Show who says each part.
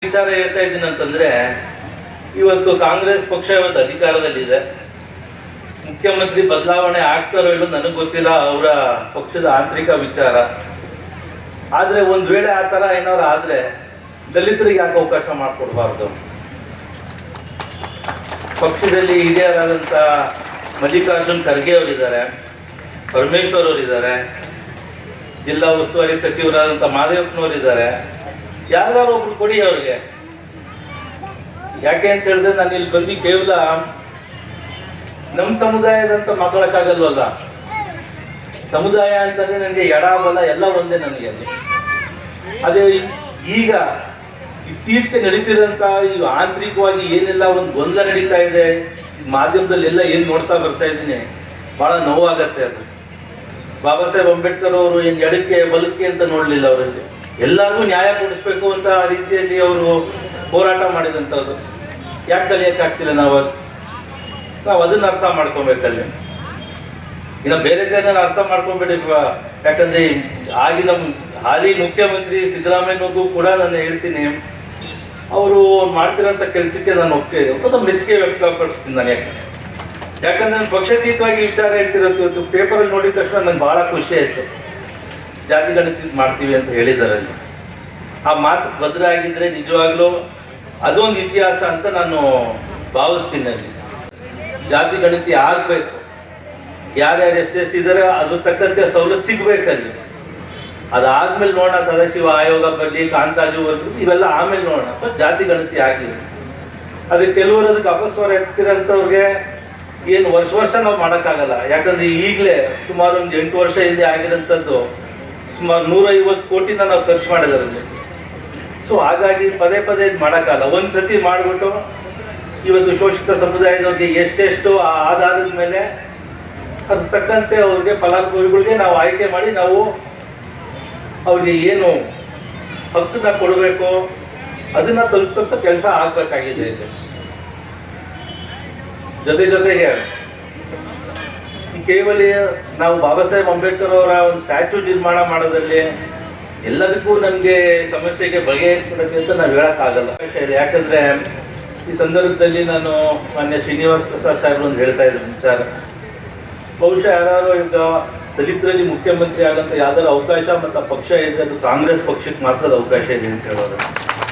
Speaker 1: ವಿಚಾರ ಹೇಳ್ತಾ ಇದ್ದೀನಿ ಅಂತಂದ್ರೆ, ಇವತ್ತು ಕಾಂಗ್ರೆಸ್ ಪಕ್ಷ ಇವತ್ತು ಅಧಿಕಾರದಲ್ಲಿದೆ. ಮುಖ್ಯಮಂತ್ರಿ ಬದಲಾವಣೆ ಆಗ್ತಾರೋ ಇಲ್ಲೋ ನನಗೆ ಗೊತ್ತಿಲ್ಲ, ಅವರ ಪಕ್ಷದ ಆಂತರಿಕ ವಿಚಾರ. ಆದರೆ ಒಂದು ವೇಳೆ ಆ ಥರ ಏನಾದ್ರು ಆದರೆ ದಲಿತರಿಗೆ ಯಾಕೆ ಅವಕಾಶ ಮಾಡಿಕೊಡ್ಬಾರ್ದು? ಪಕ್ಷದಲ್ಲಿ ಹಿರಿಯರಾದಂಥ ಮಲ್ಲಿಕಾರ್ಜುನ್ ಖರ್ಗೆ ಅವರಿದ್ದಾರೆ, ಪರಮೇಶ್ವರ್ ಅವರಿದ್ದಾರೆ, ಜಿಲ್ಲಾ ಉಸ್ತುವಾರಿ ಸಚಿವರಾದಂಥ ಮಾದೇವಪ್ಪನವರಿದ್ದಾರೆ. ಯಾರು ಒಬ್ರು ಕೊಡಿ ಅವ್ರಿಗೆ. ಯಾಕೆ ಅಂತ ಹೇಳಿದ್ರೆ, ನಾನು ಇಲ್ಲಿ ಬಂದು ಕೇವಲ ನಮ್ಮ ಸಮುದಾಯದಂತ ಮಾತಾಡೋಕ್ಕಾಗಲ್ವಲ್ಲ. ಸಮುದಾಯ ಅಂತಂದ್ರೆ ನನಗೆ ಎಡ ಬಲ ಎಲ್ಲ ಒಂದೇ ನನಗೆ. ಅಲ್ಲಿ ಅದೇ ಈಗ ಇತ್ತೀಚೆಗೆ ನಡೀತಿರೋಂಥ ಈಗ ಆಂತರಿಕವಾಗಿ ಏನೆಲ್ಲ ಒಂದು ಗೊಂದಲ ನಡೀತಾ ಇದೆ ಮಾಧ್ಯಮದಲ್ಲಿ ಎಲ್ಲ ಏನು ನೋಡ್ತಾ ಬರ್ತಾ ಇದ್ದೀನಿ, ಭಾಳ ನೋವಾಗತ್ತೆ. ಅದು ಬಾಬಾ ಸಾಹೇಬ್ ಅಂಬೇಡ್ಕರ್ ಅವರು ಏನು ಎಡಕ್ಕೆ ಬಲಕ್ಕೆ ಅಂತ ನೋಡಲಿಲ್ಲ. ಅವರಲ್ಲಿ ಎಲ್ಲರಿಗೂ ನ್ಯಾಯ ಕೊಡಿಸ್ಬೇಕು ಅಂತ ರೀತಿಯಲ್ಲಿ ಅವರು ಹೋರಾಟ ಮಾಡಿದಂಥದ್ದು. ಯಾಕೆ ಕಲಿಯೋಕ್ಕಾಗ್ತಿಲ್ಲ ನಾವು ಅದನ್ನ ಅರ್ಥ ಮಾಡ್ಕೊಬೇಕಲ್ಲಿ. ಇನ್ನು ಬೇರೆ ಜನ ಅರ್ಥ ಮಾಡ್ಕೊಬೇಡಿ. ಯಾಕಂದ್ರೆ ಆಗಿನ ಹಾಲಿ ಮುಖ್ಯಮಂತ್ರಿ ಸಿದ್ದರಾಮಯ್ಯನಿಗೂ ಕೂಡ ನಾನು ಹೇಳ್ತೀನಿ, ಅವರು ಮಾಡ್ತಿರೋಂಥ ಕೆಲಸಕ್ಕೆ ನಾನು ಒಪ್ಪಿಗೆ ಒಂದು ಮೆಚ್ಚುಗೆ ವ್ಯಕ್ತಪಡಿಸ್ತೀನಿ ನಾನು. ಯಾಕಂದ್ರೆ ನಾನು ಪಕ್ಷಾತೀತವಾಗಿ ವಿಚಾರ ಹೇಳ್ತಿರೋದು ಪೇಪರಲ್ಲಿ ನೋಡಿದ ತಕ್ಷಣ ನಂಗೆ ಭಾಳ ಖುಷಿ ಆಯಿತು. ಜಾತಿ ಗಣತಿ ಮಾಡ್ತೀವಿ ಅಂತ ಹೇಳಿದಾರಲ್ಲಿ ಆ ಮಾತು ಬದಲಾಗಿದ್ರೆ ನಿಜವಾಗ್ಲೂ ಅದೊಂದು ಇತಿಹಾಸ ಅಂತ ನಾನು ಭಾವಿಸ್ತೀನಿ. ಅಲ್ಲಿ ಜಾತಿ ಗಣತಿ ಆಗಬೇಕು, ಯಾರ್ಯಾರು ಎಷ್ಟೆಷ್ಟಿದ್ದಾರೆ ಅದ್ರ ತಕ್ಕಂತೆ ಸವಲತ್ತು ಸಿಗ್ಬೇಕಲ್ಲಿ. ಅದಾದ್ಮೇಲೆ ನೋಡೋಣ, ಸದಾಶಿವ ಆಯೋಗ ಬರಲಿ, ಕಾಂತಾಜು ವರ್ಗ ಇವೆಲ್ಲ ಆಮೇಲೆ ನೋಡೋಣ. ಜಾತಿ ಗಣತಿ ಆಗಲಿ. ಅದಕ್ಕೆ ಕೆಲವರು ಅದಕ್ಕೆ ಅಪಸ್ವರ ಎತ್ತಿರೋಂಥವ್ರಿಗೆ ಏನು ವರ್ಷ ನಾವು ಮಾಡೋಕ್ಕಾಗಲ್ಲ. ಯಾಕಂದ್ರೆ ಈಗಲೇ ಸುಮಾರು ಒಂದು 8 ವರ್ಷ ಹಿಂದೆ ಆಗಿರೋಂಥದ್ದು ಸುಮಾರು 150 ಕೋಟಿನ ನಾವು ಖರ್ಚು ಮಾಡಿದಾರಲ್ಲಿ. ಸೊ ಹಾಗಾಗಿ ಪದೇ ಇದು ಮಾಡೋಕ್ಕಾಗಲ್ಲ. ಒಂದು ಸತಿ ಮಾಡಿಬಿಟ್ಟು ಇವತ್ತು ಶೋಷಿತ ಸಮುದಾಯದವ್ರಿಗೆ ಎಷ್ಟೆಷ್ಟು ಆ ಆಧಾರದ ಮೇಲೆ ಅದ್ರ ತಕ್ಕಂತೆ ಅವ್ರಿಗೆ ಫಲಾನುಭವಿಗಳಿಗೆ ನಾವು ಆಯ್ಕೆ ಮಾಡಿ ನಾವು ಅವ್ರಿಗೆ ಏನು ಹಕ್ಕನ್ನ ಕೊಡಬೇಕು ಅದನ್ನ ತಲುಪಿಸೋಂಥ ಕೆಲಸ ಆಗಬೇಕಾಗಿದೆ. ಜೊತೆಗೆ ಕೇವಲ ನಾವು ಬಾಬಾ ಸಾಹೇಬ್ ಅಂಬೇಡ್ಕರ್ ಅವರ ಒಂದು ಸ್ಟ್ಯಾಚ್ಯೂ ನಿರ್ಮಾಣ ಮಾಡೋದ್ರಲ್ಲಿ ಎಲ್ಲದಕ್ಕೂ ನಮಗೆ ಸಮಸ್ಯೆಗೆ ಬಗೆಹರಿಸ್ಬಿಡಕ್ಕೆ ಅಂತ ನಾವು ಹೇಳೋಕ್ಕಾಗಲ್ಲ. ಯಾಕಂದರೆ ಈ ಸಂದರ್ಭದಲ್ಲಿ ನಾನು ಮಾನ್ಯ ಶ್ರೀನಿವಾಸ್ ಪ್ರಸಾದ್ ಸಾಹೇಬ್ರು ಒಂದು ಹೇಳ್ತಾ ಇದ್ರು ವಿಚಾರ, ಬಹುಶಃ ಯಾರು ಈಗ ದಲಿತರಲ್ಲಿ ಮುಖ್ಯಮಂತ್ರಿ ಆಗಂತ ಯಾವ್ದಾದ್ರು ಅವಕಾಶ ಮತ್ತು ಪಕ್ಷ ಇದೆ, ಅದು ಕಾಂಗ್ರೆಸ್ ಪಕ್ಷಕ್ಕೆ ಮಾತ್ರ ಅವಕಾಶ ಇದೆ ಅಂತ ಹೇಳೋದು.